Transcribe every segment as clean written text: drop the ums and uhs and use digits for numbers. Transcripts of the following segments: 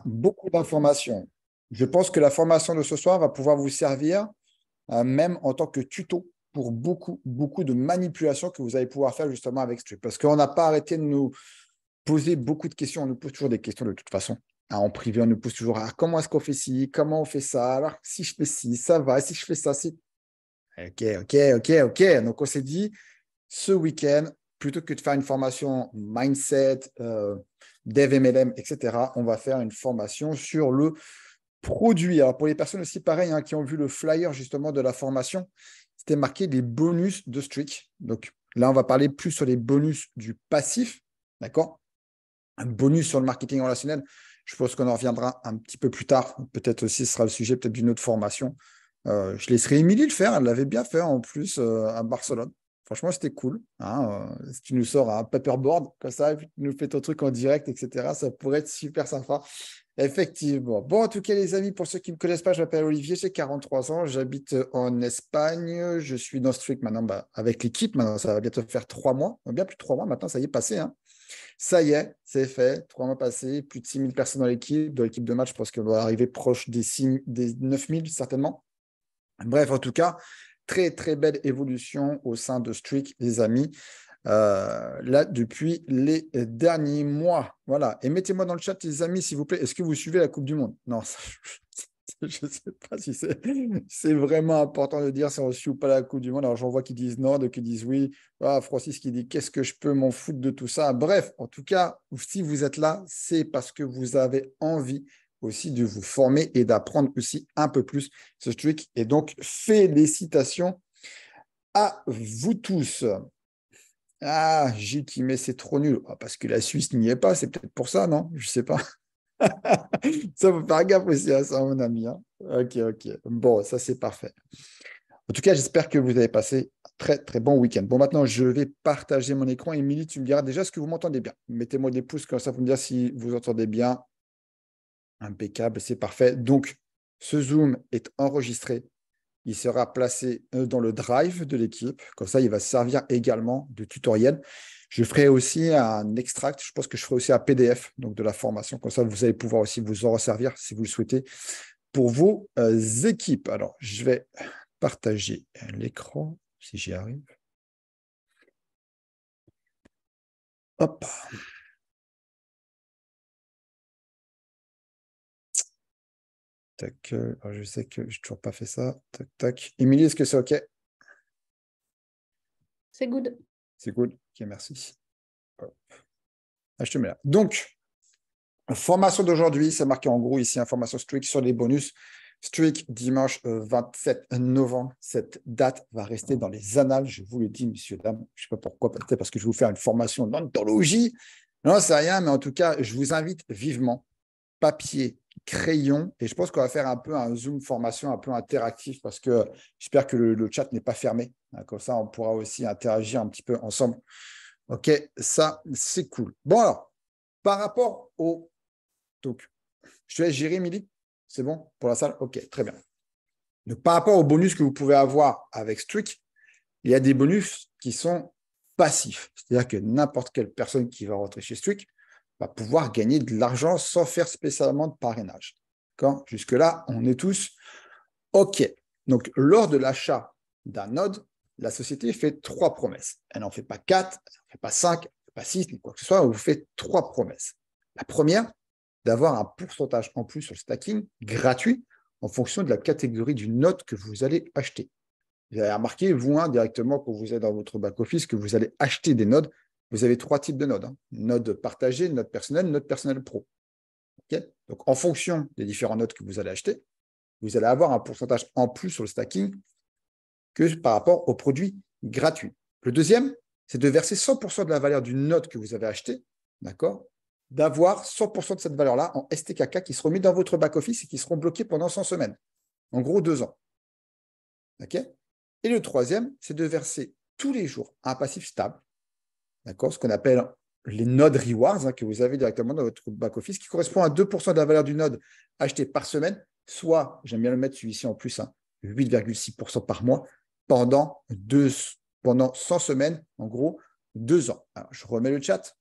beaucoup d'informations. Je pense que la formation de ce soir va pouvoir vous servir même en tant que tuto pour beaucoup de manipulations que vous allez pouvoir faire justement avec Strip. Parce qu'on n'a pas arrêté de nous poser beaucoup de questions. On nous pose toujours des questions de toute façon. En privé, on nous pose toujours comment est-ce qu'on fait ci, comment on fait ça. Alors, si je fais ci, ça va. Si je fais ça, c'est. Ok. Donc, on s'est dit, ce week-end, plutôt que de faire une formation mindset, dev MLM, etc., on va faire une formation sur le produit. Alors, pour les personnes aussi, pareil, hein, qui ont vu le flyer justement de la formation, c'était marqué les bonus de Streak. Donc, là, on va parler plus sur les bonus du passif. D'accord? Un bonus sur le marketing relationnel. Je pense qu'on en reviendra un petit peu plus tard. Peut-être aussi, ce sera le sujet peut-être d'une autre formation. Je laisserai Émilie le faire. Elle l'avait bien fait en plus à Barcelone. Franchement, c'était cool. Hein, si tu nous sors un paperboard comme ça, et puis tu nous fais ton truc en direct, etc., ça pourrait être super sympa. Effectivement. Bon, en tout cas, les amis, pour ceux qui ne me connaissent pas, je m'appelle Olivier, j'ai 43 ans, j'habite en Espagne. Je suis dans Strict maintenant avec l'équipe. Maintenant, ça va bientôt faire 3 mois. Bien plus de 3 mois maintenant, ça y est passé. Hein. Ça y est, c'est fait. 3 mois passés, plus de 6000 personnes dans l'équipe. Dans l'équipe de match, je pense qu'on va arriver proche des 9000 certainement. Bref, en tout cas, très belle évolution au sein de Streak, les amis. Là, depuis les derniers mois. Voilà. Et mettez-moi dans le chat, les amis, s'il vous plaît, est-ce que vous suivez la Coupe du Monde? Non, ça, je ne sais pas si c'est vraiment important de dire si on ne suit ou pas la Coupe du Monde. Alors, j'en vois qui disent non, d'autres qui disent oui. Ah, Francis qui dit qu'est-ce que je peux m'en foutre de tout ça. Bref, en tout cas, si vous êtes là, c'est parce que vous avez envie aussi de vous former et d'apprendre aussi un peu plus ce truc. Et donc, félicitations à vous tous. Ah, Gilles qui met c'est trop nul. Ah, parce que la Suisse n'y est pas, c'est peut-être pour ça, non? Je ne sais pas. Ça, faut faire gaffe aussi à ça, mon ami. Hein. Ok. Bon, ça, c'est parfait. En tout cas, j'espère que vous avez passé un très bon week-end. Bon, maintenant, je vais partager mon écran. Émilie, tu me diras déjà ce que vous m'entendez bien. Mettez-moi des pouces comme ça pour me dire si vous entendez bien. Impeccable, c'est parfait. Donc, ce Zoom est enregistré. Il sera placé dans le drive de l'équipe. Comme ça, il va servir également de tutoriel. Je ferai aussi un extract. Je pense que je ferai aussi un PDF donc de la formation. Comme ça, vous allez pouvoir aussi vous en resservir si vous le souhaitez pour vos équipes. Alors, je vais partager l'écran si j'y arrive. Hop. Tac. Alors, je sais que je n'ai toujours pas fait ça. Tac. Émilie, est-ce que c'est OK? C'est good. C'est cool. OK, merci. Hop. Ah, je te mets là. Donc, formation d'aujourd'hui, c'est marqué en gros ici, information Streak sur les bonus. Streak, dimanche 27 novembre. Cette date va rester dans les annales, je vous le dis, messieurs, dames. Je ne sais pas pourquoi, peut-être parce que je vais vous faire une formation d'anthologie. Non, c'est rien, mais en tout cas, je vous invite vivement, papier, crayon, et je pense qu'on va faire un peu un Zoom formation un peu interactif parce que j'espère que le chat n'est pas fermé. Comme ça, on pourra aussi interagir un petit peu ensemble. OK, ça, c'est cool. Bon, alors, par rapport au donc, je te laisse gérer, Émilie. C'est bon pour la salle? OK, très bien. Donc, par rapport aux bonus que vous pouvez avoir avec Streak, il y a des bonus qui sont passifs. C'est-à-dire que n'importe quelle personne qui va rentrer chez Streak va pouvoir gagner de l'argent sans faire spécialement de parrainage. D'accord? Jusque-là, on est tous OK. Donc, lors de l'achat d'un node, la société fait 3 promesses. Elle n'en fait pas 4, elle n'en fait pas 5, elle n'en fait pas 6, ni quoi que ce soit. Elle vous fait 3 promesses. La première, d'avoir un pourcentage en plus sur le stacking gratuit en fonction de la catégorie du node que vous allez acheter. Vous avez remarqué, vous, directement, quand vous êtes dans votre back-office, que vous allez acheter des nodes. Vous avez 3 types de nodes. Hein. Node partagé, node personnel pro. Okay. Donc, en fonction des différents nodes que vous allez acheter, vous allez avoir un pourcentage en plus sur le stacking que par rapport au produit gratuit. Le deuxième, c'est de verser 100% de la valeur d'une note que vous avez achetée, d'accord, d'avoir 100% de cette valeur-là en STKK qui seront mis dans votre back-office et qui seront bloqués pendant 100 semaines. En gros, 2 ans. Okay. Et le troisième, c'est de verser tous les jours un passif stable, d'accord, ce qu'on appelle les nodes rewards que vous avez directement dans votre back-office, qui correspond à 2% de la valeur du node acheté par semaine, soit, j'aime bien le mettre celui-ci en plus, 8,6% par mois pendant 100 semaines, en gros, 2 ans. Alors, je remets le chat.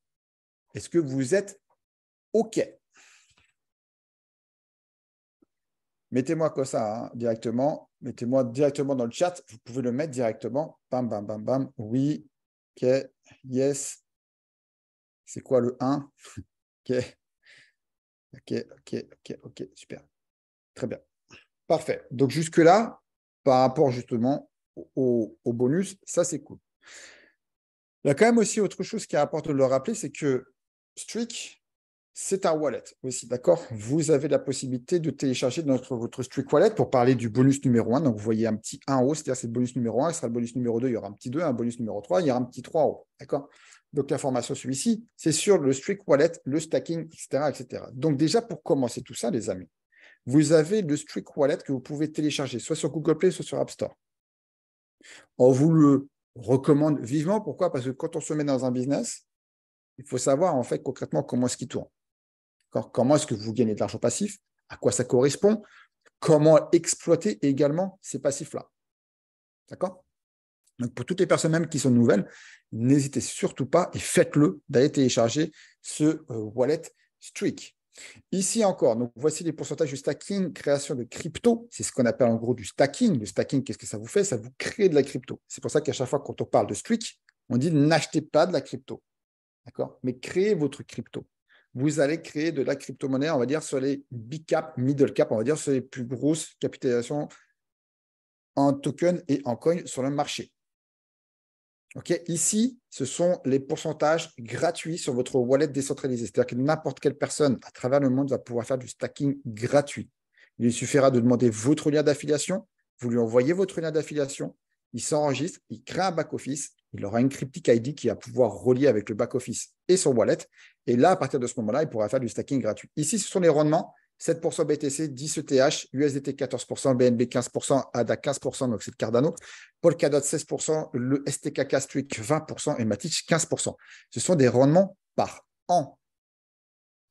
Est-ce que vous êtes OK? Mettez-moi comme ça, hein, directement. Mettez-moi directement dans le chat. Vous pouvez le mettre directement. Bam, bam, bam, bam. Oui. OK. Yes. C'est quoi le 1? OK. OK, OK, OK, OK. Super. Très bien. Parfait. Donc, jusque-là, par rapport justement au bonus, ça, c'est cool. Il y a quand même aussi autre chose qui est important de le rappeler, c'est que Streak, c'est un wallet aussi, d'accord? Vous avez la possibilité de télécharger votre Streak Wallet pour parler du bonus numéro 1. Donc, vous voyez un petit 1 en haut, c'est-à-dire c'est le bonus numéro 1, il sera le bonus numéro 2, il y aura un petit 2, un bonus numéro 3, il y aura un petit 3 en haut, d'accord? Donc, l'information celui-ci, c'est sur le Streak Wallet, le stacking, etc., etc. Donc, déjà, pour commencer tout ça, les amis, vous avez le Streak Wallet que vous pouvez télécharger, soit sur Google Play, soit sur App Store. On vous le recommande vivement. Pourquoi? Parce que quand on se met dans un business, il faut savoir en fait concrètement comment est-ce qu'il tourne. Comment est-ce que vous gagnez de l'argent passif? À quoi ça correspond? Comment exploiter également ces passifs-là? D'accord? Donc, pour toutes les personnes même qui sont nouvelles, n'hésitez surtout pas et faites-le d'aller télécharger ce wallet Streak. Ici encore, donc voici les pourcentages du stacking, création de crypto. C'est ce qu'on appelle en gros du stacking. Le stacking, qu'est-ce que ça vous fait? Ça vous crée de la crypto. C'est pour ça qu'à chaque fois, quand on parle de Streak, on dit n'achetez pas de la crypto. D'accord? Mais créez votre crypto. Vous allez créer de la crypto-monnaie, on va dire, sur les big cap, middle cap, on va dire, sur les plus grosses capitalisations en token et en coin sur le marché. Okay. Ici, ce sont les pourcentages gratuits sur votre wallet décentralisé. C'est-à-dire que n'importe quelle personne à travers le monde va pouvoir faire du stacking gratuit. Il lui suffira de demander votre lien d'affiliation, vous lui envoyez votre lien d'affiliation, il s'enregistre, il crée un back-office, il aura une cryptic ID qui va pouvoir relier avec le back-office et son wallet. Et là, à partir de ce moment-là, il pourra faire du stacking gratuit. Ici, ce sont les rendements. 7% BTC, 10 ETH, USDT 14%, BNB 15%, ADA 15%, donc c'est le Cardano, Polkadot 16%, le STKK Streak 20% et Matic 15%. Ce sont des rendements par an.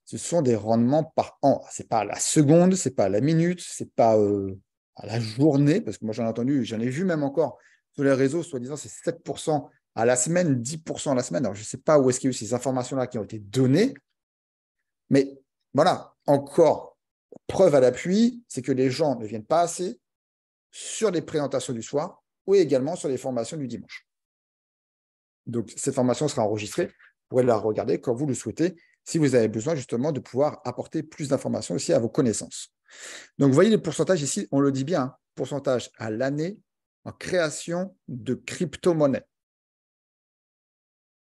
Ce sont des rendements par an. Ce n'est pas à la seconde, ce n'est pas à la minute, ce n'est pas à la journée, parce que moi j'en ai entendu, j'en ai vu même encore sur les réseaux, soi-disant c'est 7% à la semaine, 10% à la semaine. Alors je ne sais pas où est-ce qu'il y a eu ces informations-là qui ont été données, mais voilà, encore preuve à l'appui, c'est que les gens ne viennent pas assez sur les présentations du soir ou également sur les formations du dimanche. Donc, cette formation sera enregistrée. Vous pourrez la regarder quand vous le souhaitez, si vous avez besoin justement de pouvoir apporter plus d'informations aussi à vos connaissances. Donc, vous voyez les pourcentages ici, on le dit bien, hein, pourcentage à l'année en création de crypto-monnaie.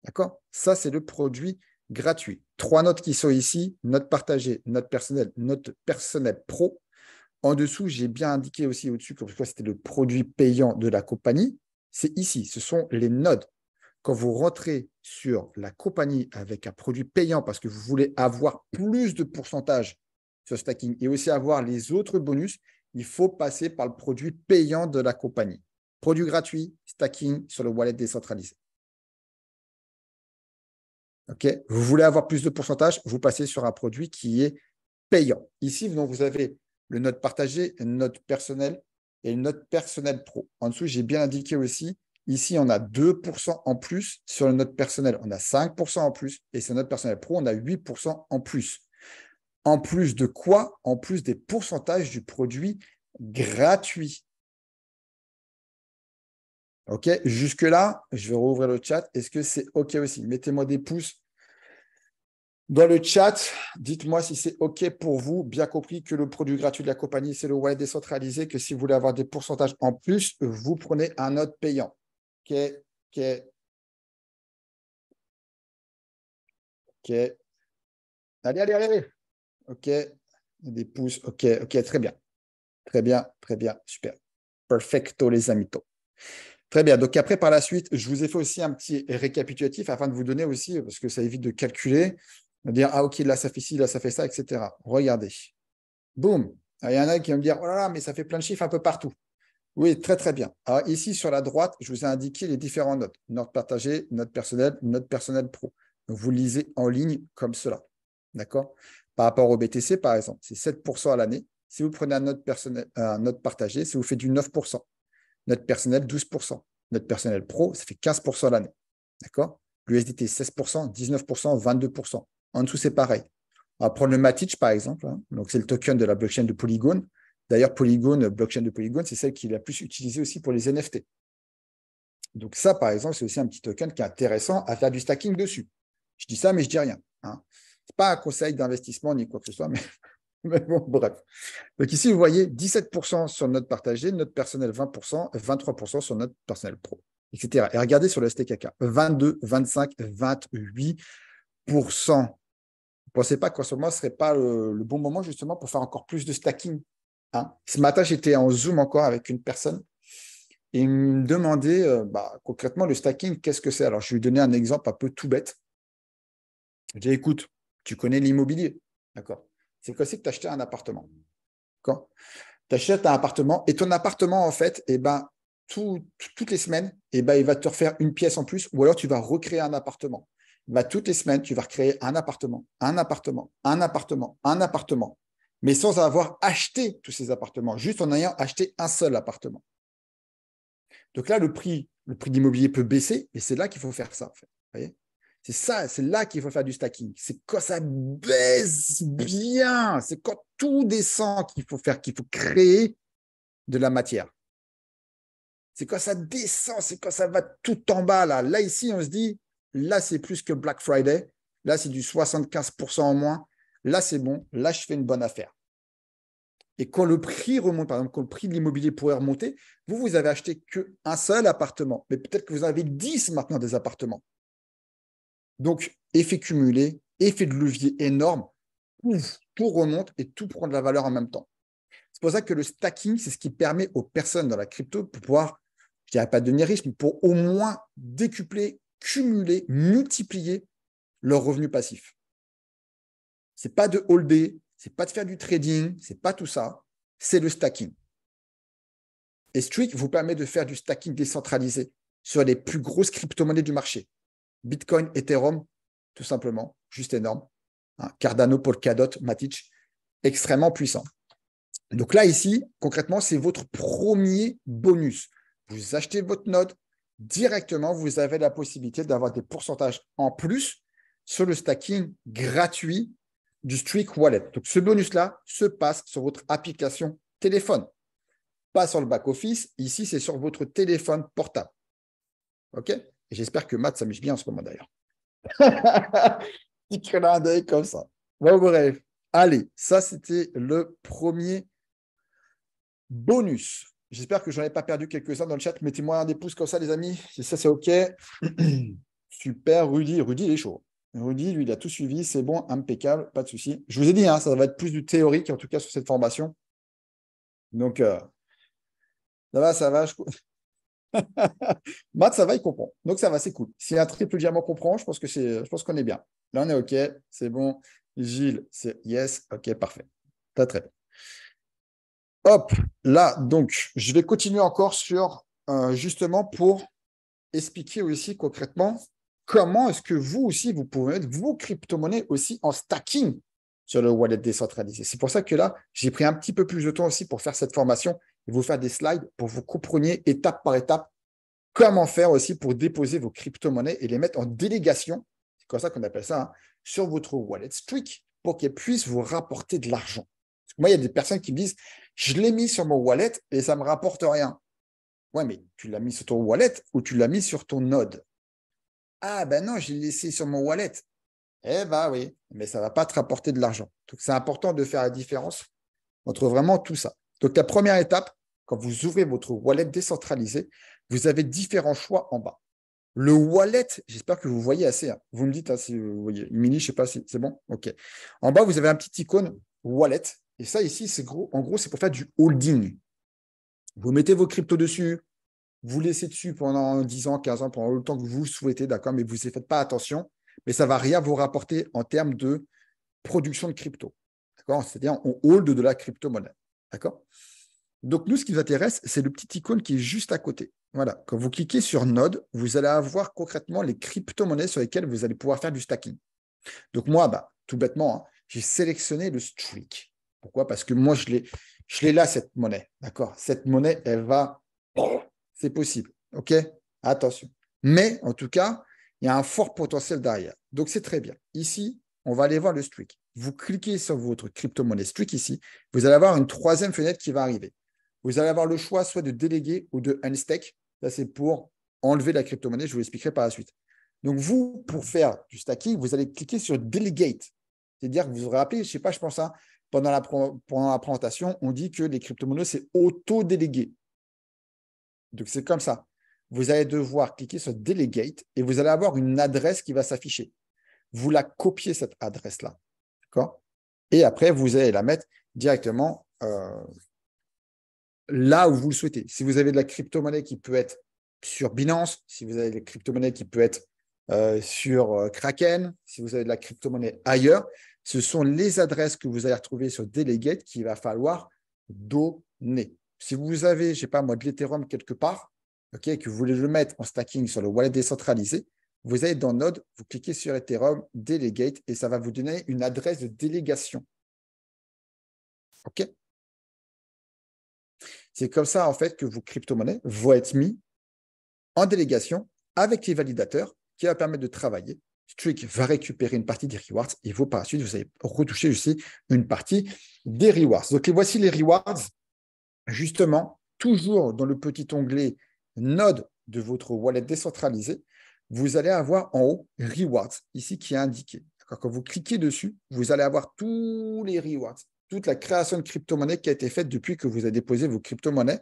D'accord? Ça, c'est le produit gratuit. 3 notes qui sont ici, note partagée, note personnelle pro. En dessous, j'ai bien indiqué aussi au-dessus que c'était le produit payant de la compagnie. C'est ici, ce sont les nodes. Quand vous rentrez sur la compagnie avec un produit payant parce que vous voulez avoir plus de pourcentage sur stacking et aussi avoir les autres bonus, il faut passer par le produit payant de la compagnie. Produit gratuit, stacking sur le wallet décentralisé. Okay. Vous voulez avoir plus de pourcentage, vous passez sur un produit qui est payant. Ici, donc, vous avez le note partagé, une note personnelle et une note personnelle pro. En dessous, j'ai bien indiqué aussi, ici, on a 2% en plus sur le note personnel. On a 5% en plus. Et sur note personnelle pro, on a 8% en plus. En plus de quoi? En plus des pourcentages du produit gratuit. OK, jusque-là, je vais rouvrir le chat. Est-ce que c'est OK aussi? Mettez-moi des pouces dans le chat. Dites-moi si c'est OK pour vous. Bien compris que le produit gratuit de la compagnie, c'est le wallet décentralisé, que si vous voulez avoir des pourcentages en plus, vous prenez un note payant. OK, OK. OK. Allez, allez, allez, allez. OK. Des pouces. OK, OK, très bien. Très bien, très bien. Super. Perfecto, les amitos. Très bien. Donc après, par la suite, je vous ai fait aussi un petit récapitulatif afin de vous donner aussi, parce que ça évite de calculer, de dire, ah ok, là ça fait ci, là ça fait ça, etc. Regardez. Boum. Il y en a qui vont me dire, oh là là, mais ça fait plein de chiffres un peu partout. Oui, très très bien. Alors ici, sur la droite, je vous ai indiqué les différentes notes. Note partagée, note personnelle pro. Donc, vous lisez en ligne comme cela. D'accord? Par rapport au BTC, par exemple, c'est 7% à l'année. Si vous prenez un note partagée, ça vous fait du 9%. Note personnelle, 12%. Note personnelle pro, ça fait 15% à l'année. D'accord? L'USDT, 16%, 19%, 22%. En dessous, c'est pareil. On va prendre le Matic, par exemple. Hein. Donc, c'est le token de la blockchain de Polygon. D'ailleurs, Polygon, blockchain de Polygon, c'est celle qui est la plus utilisée aussi pour les NFT. Donc ça, par exemple, c'est aussi un petit token qui est intéressant à faire du stacking dessus. Je dis ça, mais je dis rien. Hein. Ce n'est pas un conseil d'investissement ni quoi que ce soit, mais bon, bref. Donc ici, vous voyez 17% sur notre partagé, notre personnel 20%, 23% sur notre personnel pro, etc. Et regardez sur le STKK, 22, 25, 28%. Vous ne pensez pas qu'en ce moment, ce ne serait pas le bon moment justement pour faire encore plus de stacking, hein. Ce matin, j'étais en Zoom encore avec une personne et il me demandait concrètement le stacking, qu'est-ce que c'est? Alors, je lui ai donné un exemple un peu tout bête. Je lui ai dit, écoute, tu connais l'immobilier, d'accord? C'est quoi? C'est que tu achetais un appartement. Quand tu achètes un appartement et ton appartement, en fait, toutes les semaines, il va te refaire une pièce en plus ou alors tu vas recréer un appartement. Toutes les semaines, tu vas recréer un appartement, un appartement, un appartement, un appartement, mais sans avoir acheté tous ces appartements, juste en ayant acheté un seul appartement. Donc là, le prix d'immobilier peut baisser et c'est là qu'il faut faire ça. En fait. Vous voyez, c'est là qu'il faut faire du stacking. C'est quand ça baisse bien, c'est quand tout descend qu'il faut créer de la matière. C'est quand ça descend, c'est quand ça va tout en bas. Là ici, on se dit, là, c'est plus que Black Friday. Là, c'est du 75% en moins. Là, c'est bon. Là, je fais une bonne affaire. Et quand le prix remonte, par exemple, quand le prix de l'immobilier pourrait remonter, vous avez acheté qu'un seul appartement. Mais peut-être que vous en avez 10 maintenant des appartements. Donc, effet cumulé, effet de levier énorme. Ouf, tout remonte et tout prend de la valeur en même temps. C'est pour ça que le stacking, c'est ce qui permet aux personnes dans la crypto de pouvoir, je ne dirais pas devenir riches, mais pour au moins décupler, cumuler, multiplier leurs revenus passifs. Ce n'est pas de holder, ce n'est pas de faire du trading, ce n'est pas tout ça, c'est le stacking. Et Streak vous permet de faire du stacking décentralisé sur les plus grosses crypto-monnaies du marché. Bitcoin, Ethereum, tout simplement, juste énorme. Cardano, Polkadot, Matic, extrêmement puissant. Donc là, ici, concrètement, c'est votre premier bonus. Vous achetez votre node, directement, vous avez la possibilité d'avoir des pourcentages en plus sur le stacking gratuit du Streak Wallet. Donc ce bonus-là se passe sur votre application téléphone, pas sur le back-office. Ici, c'est sur votre téléphone portable. OK? Et j'espère que Matt s'amuse bien en ce moment d'ailleurs. Petit clin d'œil comme ça. Bon, bref. Allez, ça, c'était le premier bonus. J'espère que je n'en ai pas perdu quelques-uns dans le chat. Mettez-moi un des pouces comme ça, les amis. Si ça, c'est OK. Super, Rudy, il est chaud. Rudy, lui, il a tout suivi. C'est bon, impeccable, pas de souci. Je vous ai dit, ça va être plus du théorique, en tout cas, sur cette formation. Donc, ça va. Matt, ça va, il comprend. Donc, ça va, c'est cool. Si un triple diamant comprend, je pense qu'on est bien. Là, on est OK. C'est bon. Gilles, c'est yes. OK, parfait. Très bien. Hop, là, donc, je vais continuer encore sur, justement, pour expliquer aussi concrètement comment est-ce que vous aussi, vous pouvez mettre vos crypto-monnaies aussi en stacking sur le wallet décentralisé. C'est pour ça que là, j'ai pris un petit peu plus de temps aussi pour faire cette formation et vous faire des slides pour vous compreniez étape par étape comment faire aussi pour déposer vos crypto-monnaies et les mettre en délégation, c'est comme ça qu'on appelle ça, sur votre wallet Streak pour qu'elles puissent vous rapporter de l'argent. Moi, il y a des personnes qui me disent, je l'ai mis sur mon wallet et ça ne me rapporte rien. Ouais, mais tu l'as mis sur ton wallet ou tu l'as mis sur ton node? Ah, ben non, je l'ai laissé sur mon wallet. Eh ben oui, mais ça ne va pas te rapporter de l'argent. Donc, c'est important de faire la différence entre vraiment tout ça. Donc, la première étape, quand vous ouvrez votre wallet décentralisé, vous avez différents choix en bas. Le wallet, j'espère que vous voyez assez. Vous me dites si vous voyez. Mini, je ne sais pas si c'est bon. OK. En bas, vous avez un petit icône wallet. Et ça, ici, en gros, c'est pour faire du holding. Vous mettez vos cryptos dessus, vous laissez dessus pendant 10 ans, 15 ans, pendant le temps que vous le souhaitez, d'accord, mais vous ne faites pas attention, mais ça ne va rien vous rapporter en termes de production de crypto. D'accord? C'est-à-dire, on hold de la crypto-monnaie. D'accord? Donc, nous, ce qui nous intéresse, c'est le petit icône qui est juste à côté. Voilà. Quand vous cliquez sur Node, vous allez avoir concrètement les crypto-monnaies sur lesquelles vous allez pouvoir faire du stacking. Donc, moi, tout bêtement, j'ai sélectionné le Streak. Pourquoi? Parce que moi, je l'ai là, cette monnaie. D'accord? Cette monnaie, elle va. C'est possible. OK? Attention. Mais, en tout cas, il y a un fort potentiel derrière. Donc, c'est très bien. Ici, on va aller voir le Streak. vous cliquez sur votre crypto-monnaie Streak ici, vous allez avoir une troisième fenêtre qui va arriver. Vous allez avoir le choix soit de déléguer ou de unstack. Ça, c'est pour enlever la crypto-monnaie. Je vous l'expliquerai par la suite. Donc, vous, pour faire du stacking, vous allez cliquer sur Delegate. C'est-à-dire que vous vous rappelez, je ne sais pas, je pense, hein, pendant la présentation, on dit que les crypto-monnaies, c'est auto-délégué. Donc, c'est comme ça. Vous allez devoir cliquer sur Delegate et vous allez avoir une adresse qui va s'afficher. Vous la copiez, cette adresse-là. D'accord? Et après, vous allez la mettre directement là où vous le souhaitez. Si vous avez de la crypto-monnaie qui peut être sur Binance, si vous avez de la crypto-monnaie qui peut être sur Kraken, si vous avez de la crypto-monnaie ailleurs, ce sont les adresses que vous allez retrouver sur Delegate qu'il va falloir donner. Si vous avez, je ne sais pas moi, de l'Ethereum quelque part, okay, que vous voulez le mettre en stacking sur le wallet décentralisé, vous allez dans Node, vous cliquez sur Ethereum, Delegate, et ça va vous donner une adresse de délégation. OK? C'est comme ça, en fait, que vos crypto-monnaies vont être mis en délégation avec les validateurs qui va permettre de travailler. Streak va récupérer une partie des rewards et vous, par la suite, vous allez retoucher aussi une partie des rewards. Donc, voici les rewards. Justement, toujours dans le petit onglet Node de votre wallet décentralisé, vous allez avoir en haut Rewards, ici qui est indiqué. Quand vous cliquez dessus, vous allez avoir tous les rewards, toute la création de crypto-monnaies qui a été faite depuis que vous avez déposé vos crypto-monnaies.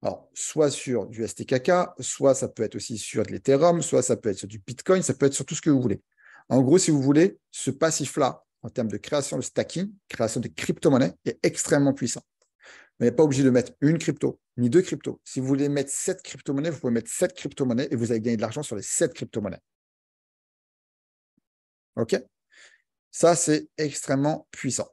Alors, soit sur du STKK, soit ça peut être aussi sur de l'Ethereum, soit ça peut être sur du Bitcoin, ça peut être sur tout ce que vous voulez. En gros, si vous voulez, ce passif-là, en termes de création de stacking, création de crypto-monnaies, est extrêmement puissant. Vous n'êtes pas obligé de mettre une crypto, ni deux cryptos. Si vous voulez mettre 7 crypto-monnaies, vous pouvez mettre 7 crypto-monnaies et vous allez gagner de l'argent sur les 7 crypto-monnaies. OK? Ça, c'est extrêmement puissant.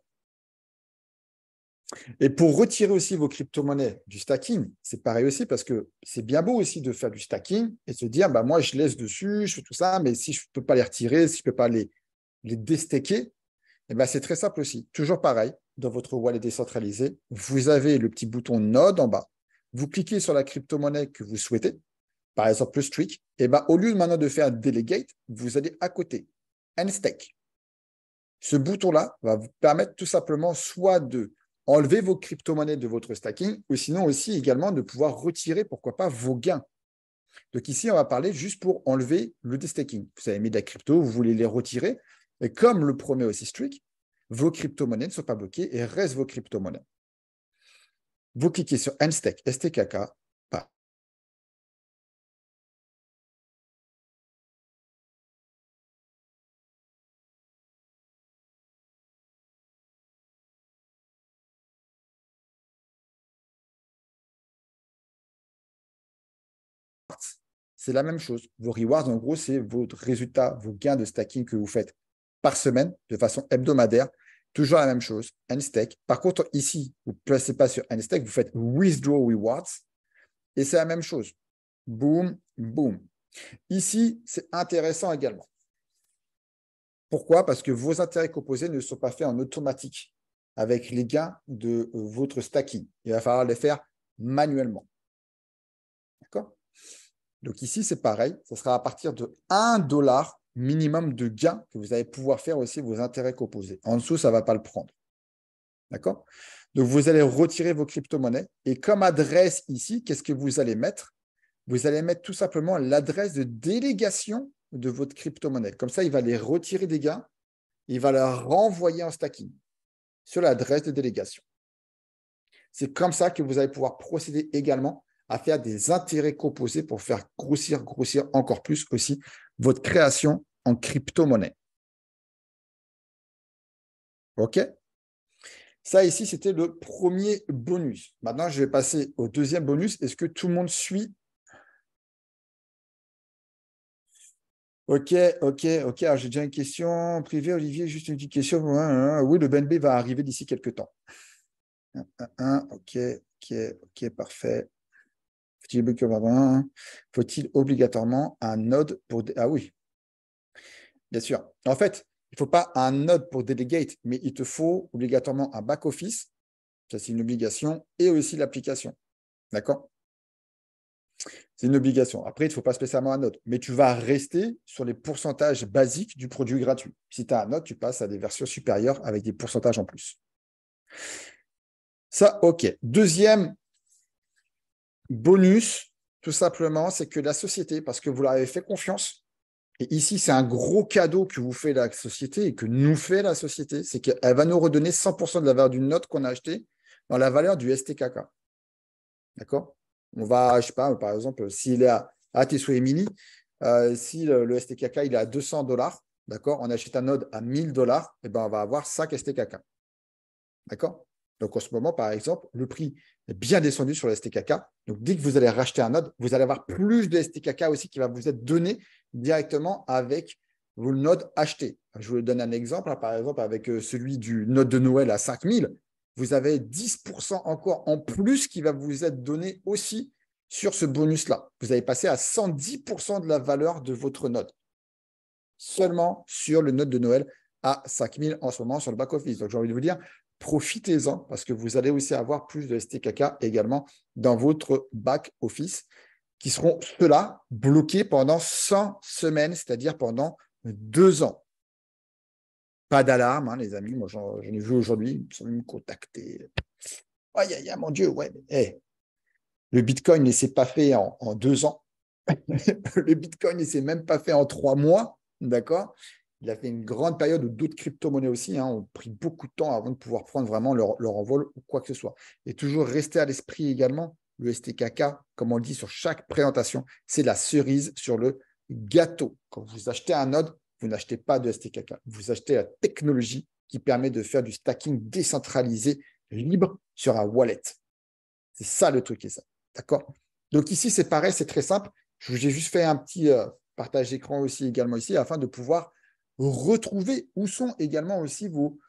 Et pour retirer aussi vos crypto-monnaies du stacking, c'est pareil aussi parce que c'est bien beau aussi de faire du stacking et de se dire, bah, moi, je laisse dessus, je fais tout ça, mais si je ne peux pas les retirer, si je ne peux pas les déstacker, eh ben, c'est très simple aussi. Toujours pareil, dans votre wallet décentralisé, vous avez le petit bouton Node en bas. Vous cliquez sur la crypto-monnaie que vous souhaitez, par exemple le Streak, et ben, au lieu maintenant de faire Delegate, vous allez à côté, Unstack. Ce bouton-là va vous permettre tout simplement soit de enlever vos crypto-monnaies de votre stacking, ou sinon aussi également de pouvoir retirer, pourquoi pas, vos gains. Donc ici, on va parler juste pour enlever le destaking. Vous avez mis de la crypto, vous voulez les retirer, et comme le promet aussi Streak, vos crypto-monnaies ne sont pas bloquées et restent vos crypto-monnaies. Vous cliquez sur Unstack, STKK, pas. C'est la même chose. Vos rewards, en gros, c'est votre résultat, vos gains de stacking que vous faites par semaine, de façon hebdomadaire. Toujours la même chose, Unstack. Par contre, ici, vous ne placez pas sur Unstack, vous faites Withdraw Rewards. Et c'est la même chose. Boom, boom. Ici, c'est intéressant également. Pourquoi? Parce que vos intérêts composés ne sont pas faits en automatique avec les gains de votre stacking. Il va falloir les faire manuellement. D'accord? Donc ici, c'est pareil. Ça sera à partir de 1 dollar minimum de gain que vous allez pouvoir faire aussi vos intérêts composés. En dessous, ça ne va pas le prendre. D'accord? Donc, vous allez retirer vos crypto-monnaies. Et comme adresse ici, qu'est-ce que vous allez mettre? Vous allez mettre tout simplement l'adresse de délégation de votre crypto-monnaie. Comme ça, il va les retirer des gains. Il va la renvoyer en stacking sur l'adresse de délégation. C'est comme ça que vous allez pouvoir procéder également à faire des intérêts composés pour faire grossir encore plus aussi votre création en crypto-monnaie. OK? Ça ici, c'était le premier bonus. Maintenant, je vais passer au deuxième bonus. Est-ce que tout le monde suit? Ok. Alors, j'ai déjà une question privée, Olivier, juste une petite question. Oui, le BNB va arriver d'ici quelques temps. Ok, parfait. Faut-il obligatoirement un node pour... Ah oui, bien sûr. En fait, il ne faut pas un node pour delegate, mais il te faut obligatoirement un back-office. Ça, c'est une obligation. Et aussi l'application. D'accord? C'est une obligation. Après, il ne faut pas spécialement un note, mais tu vas rester sur les pourcentages basiques du produit gratuit. Si tu as un note, tu passes à des versions supérieures avec des pourcentages en plus. Ça, OK. Deuxième bonus, tout simplement, c'est que la société, parce que vous leur avez fait confiance, et ici, c'est un gros cadeau que vous fait la société et que nous fait la société, c'est qu'elle va nous redonner 100% de la valeur d'une note qu'on a achetée dans la valeur du STKK. D'accord? On va, je sais pas, par exemple, s'il est à Tessot Emily, si le STKK il est à 200 $, d'accord, on achète un node à 1000 $, et ben on va avoir 5 STKK. D'accord? Donc en ce moment, par exemple, le prix est bien descendu sur le STKK. Donc dès que vous allez racheter un node, vous allez avoir plus de STKK aussi qui va vous être donné directement avec vos nodes achetés. Je vous donne un exemple, hein, par exemple, avec celui du node de Noël à 5000, vous avez 10% encore en plus qui va vous être donné aussi sur ce bonus-là. Vous allez passer à 110% de la valeur de votre node seulement sur le node de Noël à 5000 en ce moment sur le back-office. Donc, j'ai envie de vous dire, profitez-en parce que vous allez aussi avoir plus de STKK également dans votre back-office qui seront ceux-là bloqués pendant 100 semaines, c'est-à-dire pendant 2 ans. Pas d'alarme, hein, les amis. Moi, j'en ai vu aujourd'hui, ils sont venus me contacter. Aïe, aïe, aïe, mon Dieu, ouais. Hey, le Bitcoin ne s'est pas fait en 2 ans. Le Bitcoin ne s'est même pas fait en 3 mois. D'accord? Il a fait une grande période où d'autres crypto-monnaies aussi ont pris beaucoup de temps avant de pouvoir prendre vraiment leur envol ou quoi que ce soit. Et toujours rester à l'esprit également, le STKK, comme on le dit sur chaque présentation, c'est la cerise sur le gâteau. Quand vous achetez un node, vous n'achetez pas de STKK. Vous achetez la technologie qui permet de faire du stacking décentralisé, libre sur un wallet. C'est ça le truc, et ça. D'accord? Donc ici, c'est pareil, c'est très simple. Je vous ai juste fait un petit partage d'écran aussi également ici afin de pouvoir retrouver où sont également aussi vos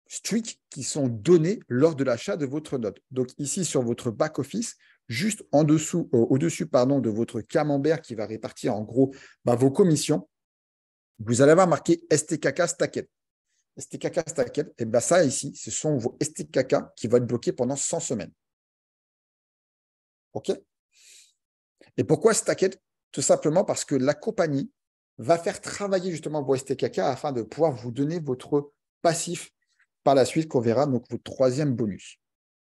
streaks qui sont donnés lors de l'achat de votre node. Donc ici, sur votre back-office, juste en dessous, au-dessus de votre camembert qui va répartir en gros vos commissions, vous allez avoir marqué STKK Stacked. STKK Stacked, et bien ça ici, ce sont vos STKK qui vont être bloqués pendant 100 semaines. OK? Et pourquoi Stacked? Tout simplement parce que la compagnie va faire travailler justement vos STKK afin de pouvoir vous donner votre passif par la suite qu'on verra, donc votre troisième bonus.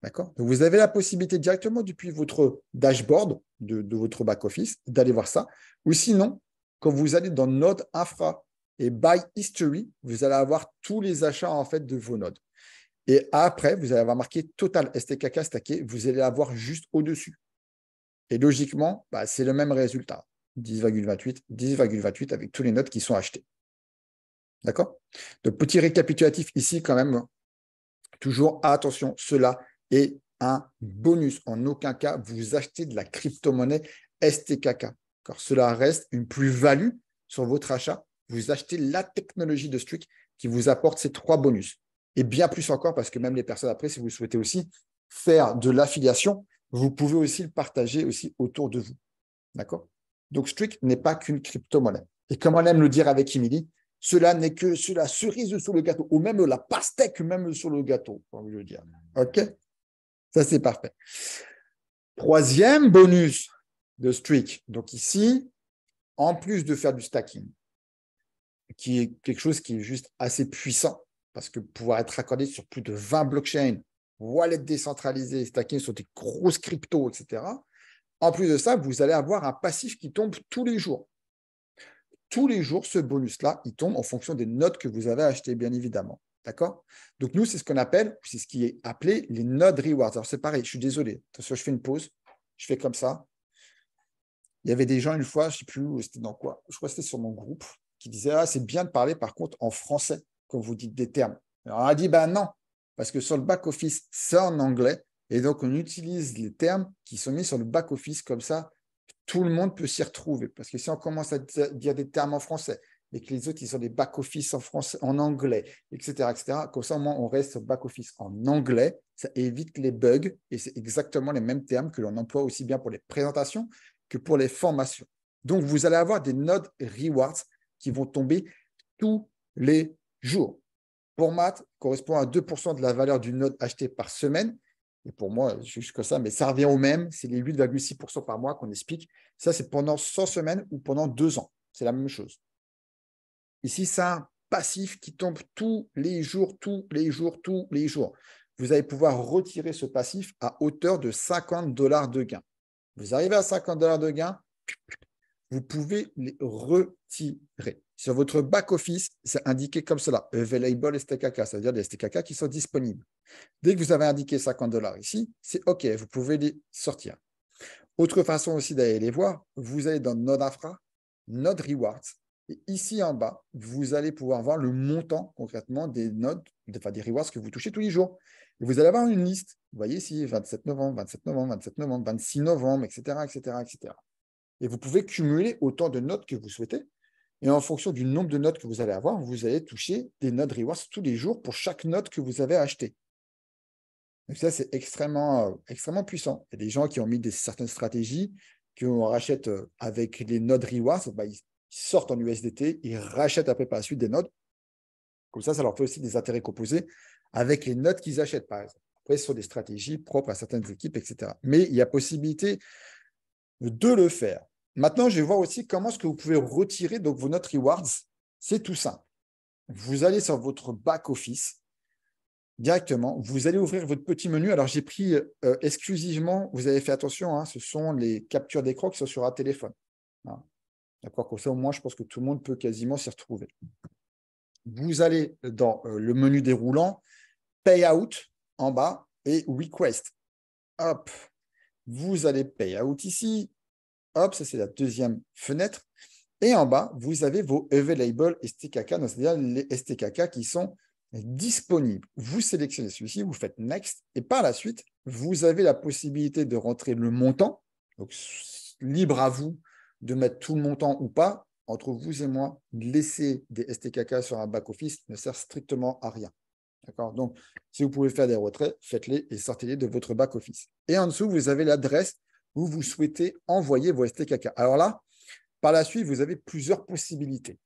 D'accord? Donc vous avez la possibilité directement depuis votre dashboard de votre back-office d'aller voir ça. Ou sinon, quand vous allez dans Node Infra et Buy History, vous allez avoir tous les achats en fait de vos nodes. Et après, vous allez avoir marqué Total STKK stacké, vous allez avoir juste au-dessus. Et logiquement, c'est le même résultat. 10,28, 10,28 avec tous les notes qui sont achetées. D'accord? Donc, petit récapitulatif ici quand même. Toujours, attention, cela est un bonus. En aucun cas, vous achetez de la crypto-monnaie STKK. Car cela reste une plus-value sur votre achat. Vous achetez la technologie de Streak qui vous apporte ces 3 bonus. Et bien plus encore, parce que même les personnes après, si vous souhaitez aussi faire de l'affiliation, vous pouvez aussi le partager aussi autour de vous. D'accord? Donc, Streak n'est pas qu'une crypto-monnaie. Et comme on aime le dire avec Emily, cela n'est que la cerise sur le gâteau, ou même la pastèque même sur le gâteau, comme je veux dire. OK? Ça, c'est parfait. Troisième bonus de Streak. Donc ici, en plus de faire du stacking, qui est quelque chose qui est juste assez puissant, parce que pouvoir être accordé sur plus de 20 blockchains, wallet décentralisé, stacking sur des grosses cryptos, etc. En plus de ça, vous allez avoir un passif qui tombe tous les jours. Tous les jours, ce bonus-là, il tombe en fonction des notes que vous avez achetées, bien évidemment. D'accord? Donc, nous, c'est ce qu'on appelle, c'est ce qui est appelé les node rewards. Alors, c'est pareil, je suis désolé. Attention, je fais une pause. Je fais comme ça. Il y avait des gens, une fois, je ne sais plus où, c'était dans quoi. Je crois que c'était sur mon groupe, qui disaient ah, c'est bien de parler, par contre, en français, quand vous dites des termes. Alors, on a dit ben non, parce que sur le back-office, c'est en anglais. Et donc, on utilise les termes qui sont mis sur le back-office comme ça. Tout le monde peut s'y retrouver. Parce que si on commence à dire des termes en français et que les autres, ils ont des back-office en français, en anglais, etc., comme ça, au moins, on reste sur back-office en anglais. Ça évite les bugs et c'est exactement les mêmes termes que l'on emploie aussi bien pour les présentations que pour les formations. Donc, vous allez avoir des nodes rewards qui vont tomber tous les jours. Pour maths, correspond à 2% de la valeur d'une node achetée par semaine. Et pour moi, je suis comme ça, mais ça revient au même. C'est les 8,6% par mois qu'on explique. Ça, c'est pendant 100 semaines ou pendant 2 ans. C'est la même chose. Ici, c'est un passif qui tombe tous les jours, tous les jours, tous les jours. Vous allez pouvoir retirer ce passif à hauteur de $50 de gain. Vous arrivez à $50 de gain, vous pouvez les retirer. Sur votre back-office, c'est indiqué comme cela, Available STKK, ça veut dire des STKK qui sont disponibles. Dès que vous avez indiqué $50 ici, c'est OK, vous pouvez les sortir. Autre façon aussi d'aller les voir, vous allez dans Node Infra, Node Rewards, et ici en bas, vous allez pouvoir voir le montant concrètement des nodes, enfin des rewards que vous touchez tous les jours. Et vous allez avoir une liste. Vous voyez ici, 27 novembre, 27 novembre, 27 novembre, 26 novembre, etc., etc., etc. Et vous pouvez cumuler autant de notes que vous souhaitez. Et en fonction du nombre de notes que vous allez avoir, vous allez toucher des nodes rewards tous les jours pour chaque note que vous avez achetée. Donc ça, c'est extrêmement, extrêmement puissant. Il y a des gens qui ont mis certaines stratégies, qu'on rachète avec les nodes rewards, bah, ils sortent en USDT, ils rachètent après par la suite des nodes. Comme ça leur fait aussi des intérêts composés avec les notes qu'ils achètent, par exemple. Après, ce sont des stratégies propres à certaines équipes, etc. Mais il y a possibilité de le faire. Maintenant, je vais voir aussi comment est-ce que vous pouvez retirer donc, vos notes rewards. C'est tout simple. Vous allez sur votre back-office directement. Vous allez ouvrir votre petit menu. Alors, j'ai pris exclusivement, vous avez fait attention, hein, ce sont les captures d'écran qui sont sur un téléphone. Hein. D'accord, comme ça, au moins, je pense que tout le monde peut quasiment s'y retrouver. Vous allez dans le menu déroulant, Payout en bas et Request. Hop, vous allez Payout ici. Hop, ça, c'est la deuxième fenêtre. Et en bas, vous avez vos Available STKK, c'est-à-dire les STKK qui sont disponibles. Vous sélectionnez celui-ci, vous faites Next, et par la suite, vous avez la possibilité de rentrer le montant. Donc, libre à vous de mettre tout le montant ou pas. Entre vous et moi, laisser des STKK sur un back-office ne sert strictement à rien. D'accord. Donc, si vous pouvez faire des retraits, faites-les et sortez-les de votre back-office. Et en dessous, vous avez l'adresse où vous souhaitez envoyer vos STKK. Alors là, par la suite, vous avez plusieurs possibilités.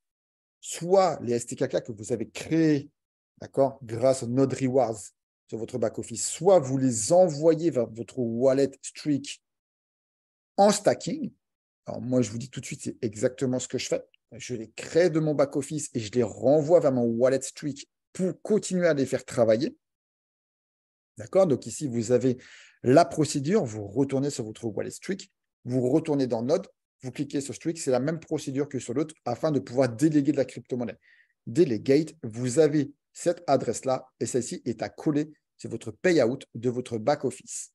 Soit les STKK que vous avez créés, d'accord, grâce aux Node Rewards sur votre back-office, soit vous les envoyez vers votre wallet Streak en stacking. Alors moi, je vous dis tout de suite, c'est exactement ce que je fais. Je les crée de mon back-office et je les renvoie vers mon wallet Streak pour continuer à les faire travailler. D'accord? Donc ici, vous avez la procédure. Vous retournez sur votre wallet Streak, vous retournez dans Node, vous cliquez sur Streak. C'est la même procédure que sur l'autre afin de pouvoir déléguer de la crypto-monnaie. Delegate, vous avez cette adresse-là et celle-ci est à coller sur votre payout de votre back-office.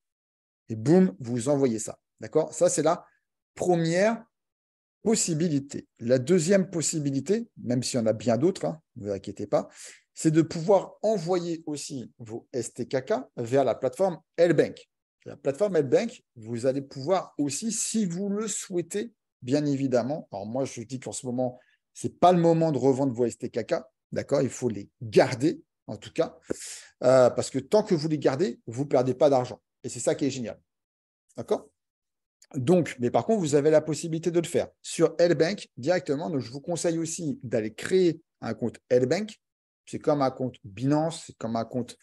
Et boum, vous envoyez ça. D'accord? Ça, c'est la première possibilité. La deuxième possibilité, même s'il y en a bien d'autres, hein, ne vous inquiétez pas, c'est de pouvoir envoyer aussi vos STKK vers la plateforme L-Bank. La plateforme L-Bank, vous allez pouvoir aussi, si vous le souhaitez, bien évidemment, alors moi je dis qu'en ce moment, ce n'est pas le moment de revendre vos STKK, d'accord, il faut les garder en tout cas, parce que tant que vous les gardez, vous ne perdez pas d'argent. Et c'est ça qui est génial. D'accord? Donc, mais par contre, vous avez la possibilité de le faire sur L-Bank directement. Donc, je vous conseille aussi d'aller créer un compte L-Bank. C'est comme un compte Binance, c'est comme un compte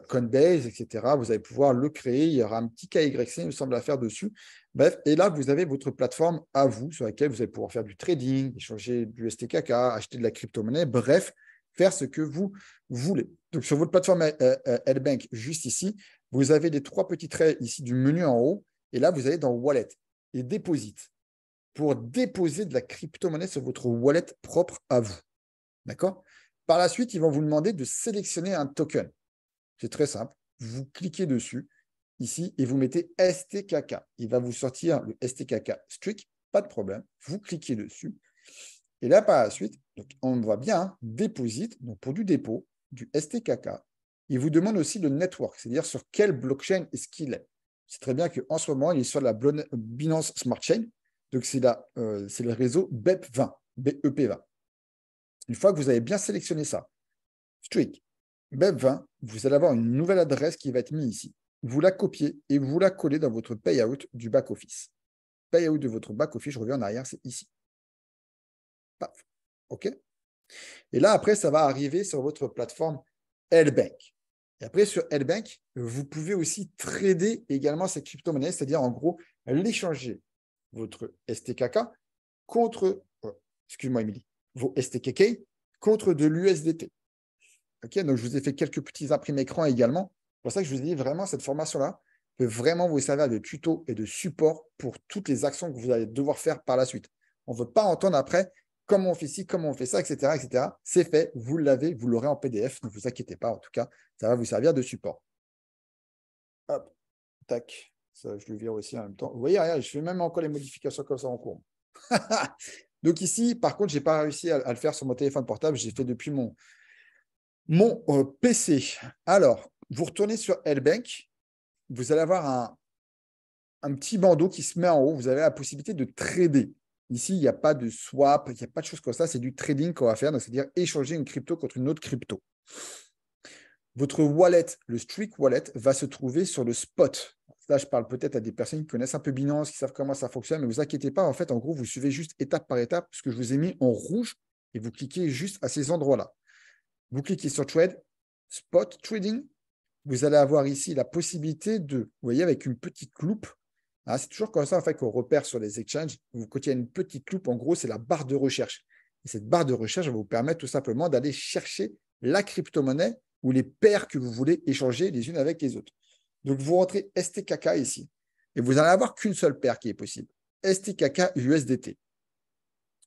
Coinbase, etc. Vous allez pouvoir le créer. Il y aura un petit KYC, il me semble, à faire dessus. Bref, et là, vous avez votre plateforme à vous sur laquelle vous allez pouvoir faire du trading, échanger du STKK, acheter de la crypto-monnaie. Bref, faire ce que vous voulez. Donc, sur votre plateforme L-Bank, juste ici, vous avez les 3 petits traits ici du menu en haut. Et là, vous allez dans Wallet et Deposit pour déposer de la crypto-monnaie sur votre wallet propre à vous. D'accord? Par la suite, ils vont vous demander de sélectionner un token. C'est très simple. Vous cliquez dessus ici et vous mettez STKK. Il va vous sortir le STKK Streak, pas de problème. Vous cliquez dessus. Et là, par la suite, donc on voit bien, hein, Deposit, donc pour du dépôt, du STKK. Il vous demande aussi le network, c'est-à-dire sur quelle blockchain est-ce qu'il est. C'est très bien qu'en ce moment, il est sur la Binance Smart Chain. Donc, c'est le réseau BEP20, BEP20. Une fois que vous avez bien sélectionné ça, Streak, BEP20, vous allez avoir une nouvelle adresse qui va être mise ici. Vous la copiez et vous la collez dans votre payout du back-office. Payout de votre back-office, je reviens en arrière, c'est ici. Paf. OK? Et là, après, ça va arriver sur votre plateforme L-Bank. Et après, sur L-Bank, vous pouvez aussi trader également ces crypto-monnaies, c'est-à-dire en gros, l'échanger votre STKK contre, excuse-moi, Émilie, vos STKK contre de l'USDT. Ok, donc, je vous ai fait quelques petits imprimés écran également. C'est pour ça que je vous ai dit vraiment, cette formation-là peut vraiment vous servir de tuto et de support pour toutes les actions que vous allez devoir faire par la suite. On ne veut pas entendre après comment on fait ci, comment on fait ça, etc., etc. C'est fait, vous l'avez, vous l'aurez en PDF. Ne vous inquiétez pas, en tout cas, ça va vous servir de support. Hop, tac. Ça, je le vire aussi en même temps. Vous voyez, regarde, je fais même encore les modifications comme ça en cours. Donc ici, par contre, je n'ai pas réussi à le faire sur mon téléphone portable. J'ai fait depuis mon PC. Alors, vous retournez sur L-Bank. Vous allez avoir un petit bandeau qui se met en haut. Vous avez la possibilité de trader. Ici, il n'y a pas de swap, il n'y a pas de choses comme ça. C'est du trading qu'on va faire, c'est-à-dire échanger une crypto contre une autre crypto. Votre wallet, le Streak Wallet, va se trouver sur le spot. Là, je parle peut-être à des personnes qui connaissent un peu Binance, qui savent comment ça fonctionne, mais ne vous inquiétez pas. En fait, en gros, vous suivez juste étape par étape, ce que je vous ai mis en rouge, et vous cliquez juste à ces endroits-là. Vous cliquez sur Trade, Spot Trading. Vous allez avoir ici la possibilité de, vous voyez, avec une petite loupe. Hein, c'est toujours comme ça en fait qu'on repère sur les exchanges. Quand il y a une petite loupe, en gros, c'est la barre de recherche. Et cette barre de recherche va vous permettre tout simplement d'aller chercher la crypto-monnaie ou les paires que vous voulez échanger les unes avec les autres. Donc, vous rentrez STKK ici. Et vous n'allez avoir qu'une seule paire qui est possible. STKK USDT.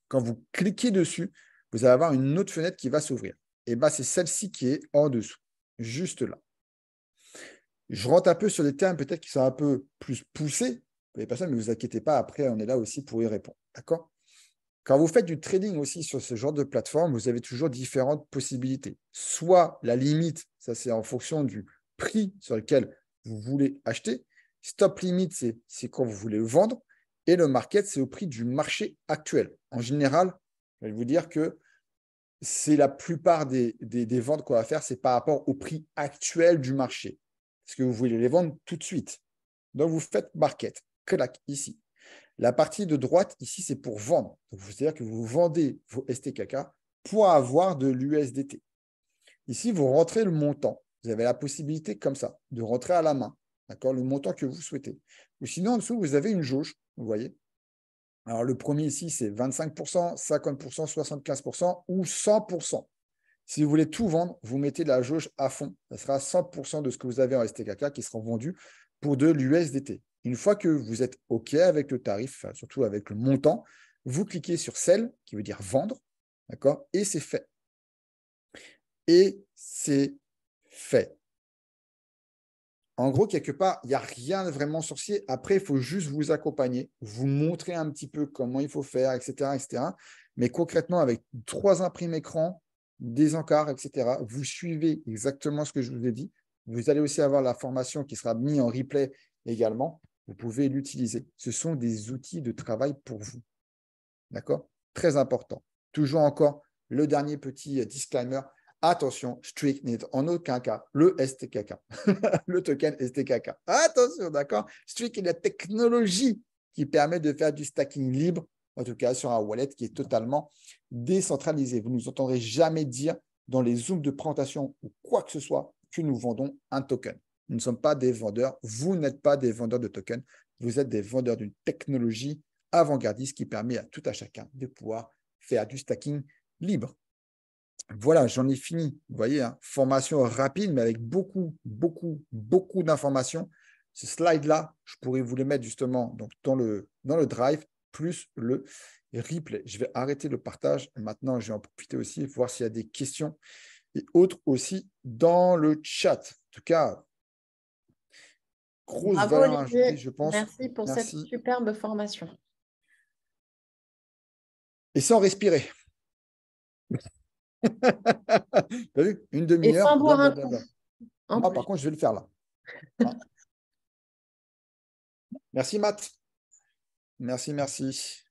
Quand vous cliquez dessus, vous allez avoir une autre fenêtre qui va s'ouvrir. Et bien, c'est celle-ci qui est en dessous, juste là. Je rentre un peu sur des termes peut-être qui sont un peu plus poussés pour les personnes, mais ne vous inquiétez pas, après, on est là aussi pour y répondre. D'accord? Quand vous faites du trading aussi sur ce genre de plateforme, vous avez toujours différentes possibilités. Soit la limite, ça c'est en fonction du prix sur lequel vous voulez acheter. Stop limit, c'est quand vous voulez le vendre. Et le market, c'est au prix du marché actuel. En général, je vais vous dire que c'est la plupart des ventes qu'on va faire, c'est par rapport au prix actuel du marché. Parce que vous voulez les vendre tout de suite. Donc, vous faites market. Clac, ici. La partie de droite, ici, c'est pour vendre. C'est-à-dire que vous vendez vos STKK pour avoir de l'USDT. Ici, vous rentrez le montant. Vous avez la possibilité, comme ça, de rentrer à la main. D'accord, le montant que vous souhaitez. Ou sinon, en dessous, vous avez une jauge. Vous voyez. Alors, le premier ici, c'est 25%, 50%, 75% ou 100%. Si vous voulez tout vendre, vous mettez la jauge à fond. Ça sera 100% de ce que vous avez en STKK qui sera vendu pour de l'USDT. Une fois que vous êtes OK avec le tarif, surtout avec le montant, vous cliquez sur Sell, qui veut dire vendre, d'accord? Et c'est fait. Et c'est fait. En gros, quelque part, il n'y a rien de vraiment sorcier. Après, il faut juste vous accompagner, vous montrer un petit peu comment il faut faire, etc., etc. Mais concrètement, avec 3 imprimes écran, des encarts, etc., vous suivez exactement ce que je vous ai dit. Vous allez aussi avoir la formation qui sera mise en replay également. Vous pouvez l'utiliser. Ce sont des outils de travail pour vous. D'accord? Très important. Toujours encore, le dernier petit disclaimer. Attention, Streak n'est en aucun cas le STKK, le token STKK. Attention, d'accord? Streak est la technologie qui permet de faire du stacking libre, en tout cas sur un wallet qui est totalement décentralisé. Vous ne nous entendrez jamais dire dans les zooms de présentation ou quoi que ce soit que nous vendons un token. Nous ne sommes pas des vendeurs. Vous n'êtes pas des vendeurs de tokens. Vous êtes des vendeurs d'une technologie avant-gardiste qui permet à tout à chacun de pouvoir faire du stacking libre. Voilà, j'en ai fini. Vous voyez, hein, formation rapide, mais avec beaucoup, beaucoup, beaucoup d'informations. Ce slide-là, je pourrais vous le mettre justement donc, dans le drive, plus le replay. Je vais arrêter le partage. Maintenant, je vais en profiter aussi, voir s'il y a des questions et autres aussi dans le chat. En tout cas, grosse Bravo valeur ajoutée, Olivier, je pense. merci pour cette Merci. superbe formation. Et sans respirer. T'as vu? Une Et demi-heure, sans boire un coup, blablabla. en Non, plus. par contre, je vais le faire là. Hein. Merci, Matt. Merci, merci.